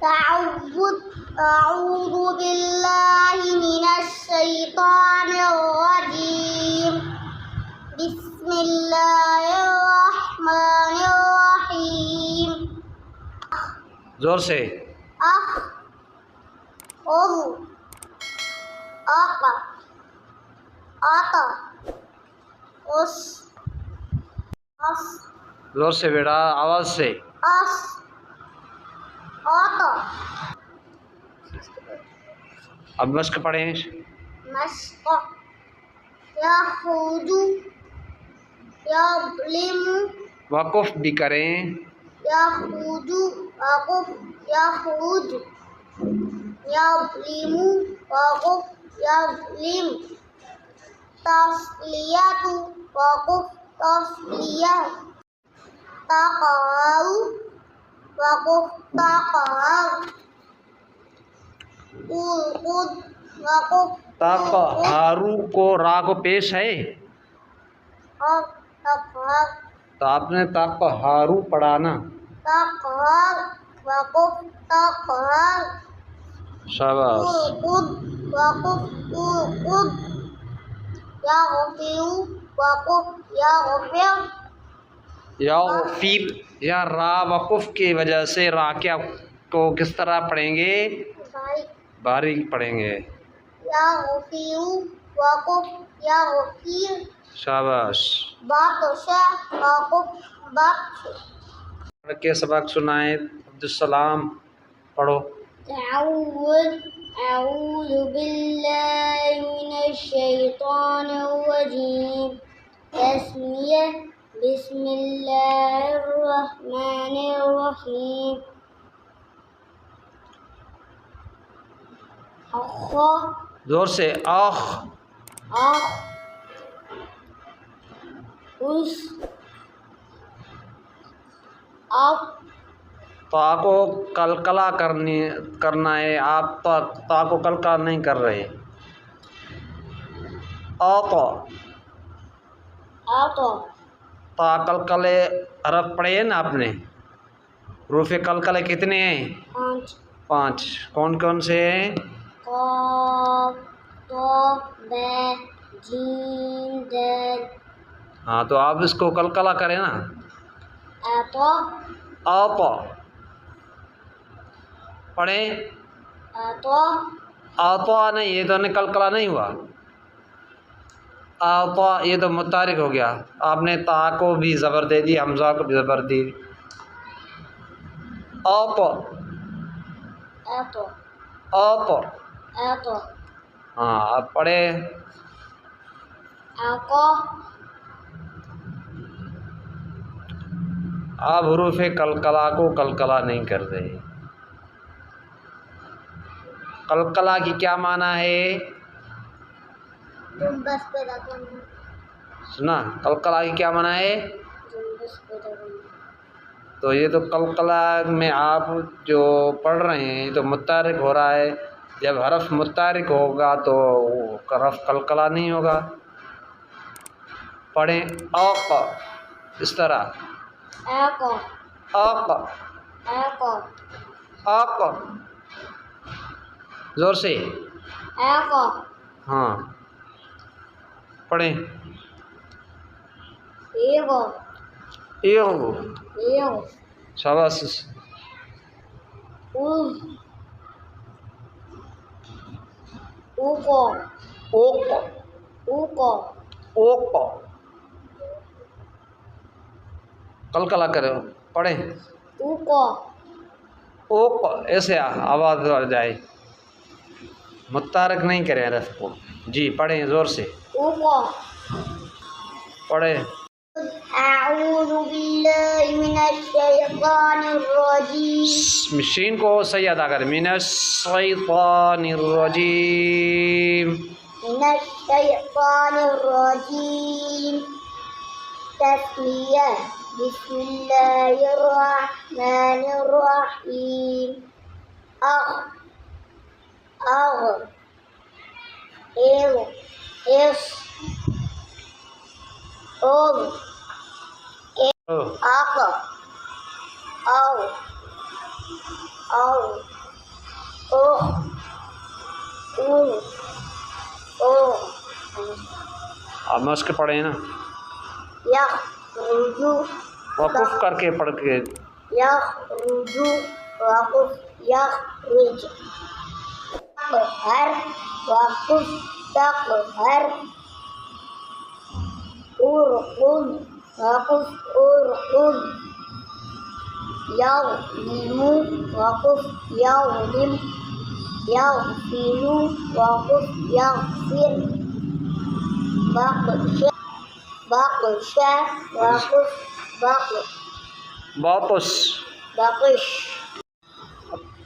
أعوذ بالله من الشيطان الرجيم بسم الله الرحمن الرحيم زور سے أخ أخ أق أط أس أس زور سے بیٹا آواز سے أس أط اب مشق پڑھیں مشق يخرج يظلم وقف بھی کریں يخرج وقف يخرج يظلم وقف يظلم تصلية وقف تصلية تقهر وقف تقهر ترقد وقف تقہارو کو را کو پیش ہے تقهر تو آپ نے تقہارو پڑھانا تقهر وقف تقهر شاباش ترقد وقف ترقد يغفر وقف يغفر یا فیر یا را وقف کی وجہ سے را کیا کو کس طرح پڑھیں گے باریک پڑھیں گے يغفر وقف يغفر شاباش بطش وقف بطش پڑھ کے سبق سنائیں عبدالسلام پڑھو أعوذ بالله من الشيطان الرجيم تسمية بسم الله الرحمن الرحيم أخ زور سے آخ أخ أس أب تا کو کلکلا کرنا ہے آپ تا کو کلکلا نہیں کر رہے آتا أط تا کلکلے حرف پڑھے ہیں نا آپ نے حروف کلکلے کتنے ہیں پانچ 5 کون کون سے ہیں قاف طا با جیم دال ہاں تو آپ اس کو کلکلا کریں نا عطا آتا پڑھیں عطا آتا نہیں یہ تو کلکلا نہیں ہوا آتا یہ تو متحرک ہو گیا آپ نے تا کو بھی زبر دے دی حمزہ کو بھی زبر دی آتا عطا آتا عطا ہاں آپ پڑھیں عقا آپ حروف کلکلا کو کلکلا نہیں کر رہے کلکلا کی کیا معنی ہے جنبش پیدا کرنا سنا کلکلا کی کیا معنی ہے جنبش پیدا کرنا تو یہ تو کلکلا میں آپ جو پڑھ رہے ہیں تو متحرک ہو رہا ہے جب حرف متحرک ہوگا تو حرف کلکلا نہیں ہوگا پڑھیں اوق اس طرح عقا اوق عقا اوق زور سے عقا ہاں پڑھیں ایغا ایغ ایغ شاباش اوغ اوقا اوق اوقا اوق کلکلا کرو پڑھیں اوقا اوق ایسے آواز آ جائے متحرک نہیں کریں حرف کو جی پڑھیں زور سے اوقا پڑھیں أعوذ بالله من الشيطان الرجيم مشین کو صحیح ادا کریں من الشیطان الرجیم من الشيطان الرجيم تسمية بسم الله الرحمن الرحيم أخ أغ إغ إص أغ أق أو او او آپ مشق پڑھیں نا، یخرج وقف کر کے پڑھ کے. یخرج وقف یخرج تقہر وقف تقہر ارقد وقف ارقد یظلم وقف یظلم یغفر وقف یغفر بطش بطش وقف بطش باطش. بطش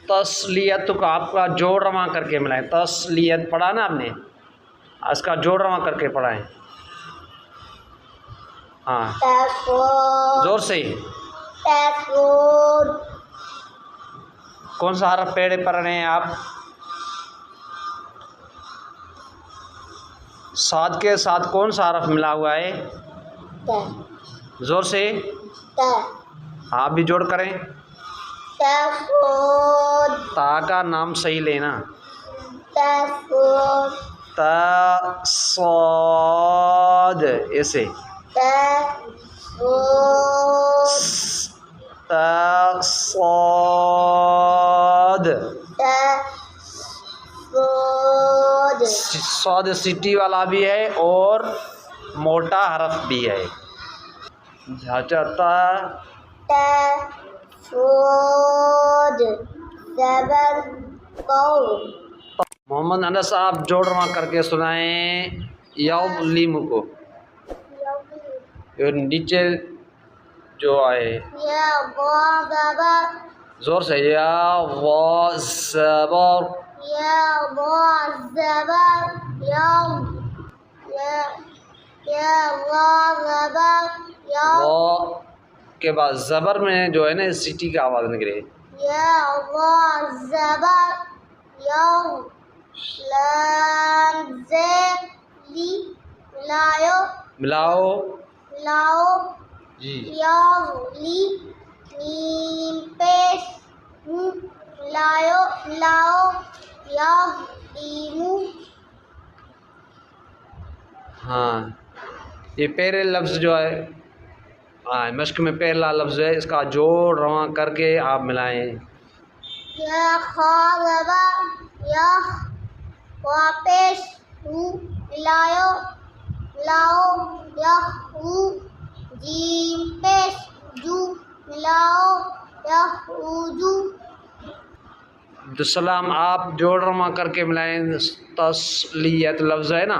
تسلیت کو آپ کا جوڑ رواں کر کے ملائیں. تسلیت پڑھا نا آپ نے، اس کا جوڑ رواں کر کے پڑھائیں. ہاں تسود زور سے. تسود کون سا حرف پیڑے پڑھ رہے ہیں آپ؟ صاد کے ساتھ کون سا حرف ملا ہوا ہے؟ تا زور سے. تا آپ بھی جوڑ کریں. تسود تا کا نام صحیح لینا. تسود تا صاد ایسے. تسود تا صاد. تسود صاد سٹی والا بھی ہے اور موٹا حرف بھی ہے. اچھا تا تسود زبر قو محمد انس آپ جوڑ رواں کر کے سنائیں یظلم کو. یہ نیچے جو آئے یا زبر زور سے یا وا زبر. یا زبر یا زبر یا وا کے بعد زبر میں جو ہے نا سٹی کا آواز نکلے. یا زبر یا لام زیر لی لایو ملاؤ لاؤ جی. یا لی میم پیش لایو لاؤ یا ایمو. ہاں یہ پہلے لفظ جو ہے ہاں مشق میں پہلا لفظ ہے، اس کا جوڑ رواں کر کے آپ ملائیں. یا زبر یا واپس لاؤ لاؤ یا جیم پیش جو لاؤ یا عبدالسلام آپ جوڑ رواں کر کے ملائیں. تسلیت لفظ ہے نا،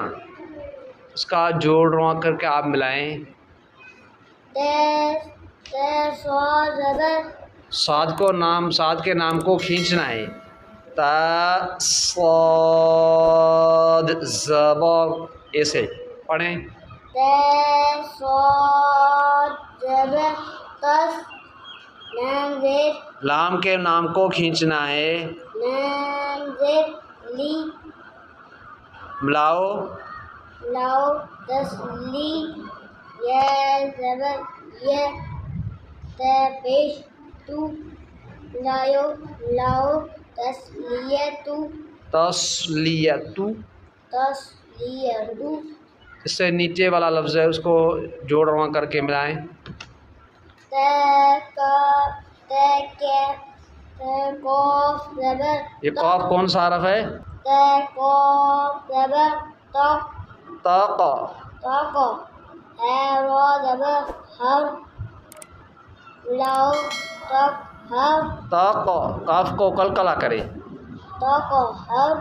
اس کا جوڑ رواں کر کے آپ ملائیں. صاد کو نام صاد کے نام کو کھینچنا ہے. تا صاد زبر ایسے پڑھیں. لام کے نام کو کھینچنا ہے. ملاؤ لاؤ تسلی یا زبر یا پیش تو لاؤ لاؤ تسلیتو تسلیتو. تسلیتو اس سے نیچے والا لفظ ہے، اس کو جوڑ رواں کر کے ملائیں. قوف زبر یہ قاف کون سا حرف ہے؟ قوف زبر طاق طاق. طاق را زبر ہر لاؤ طاق ہر طاق. قاف کو قلقلہ کرے. طاق ہر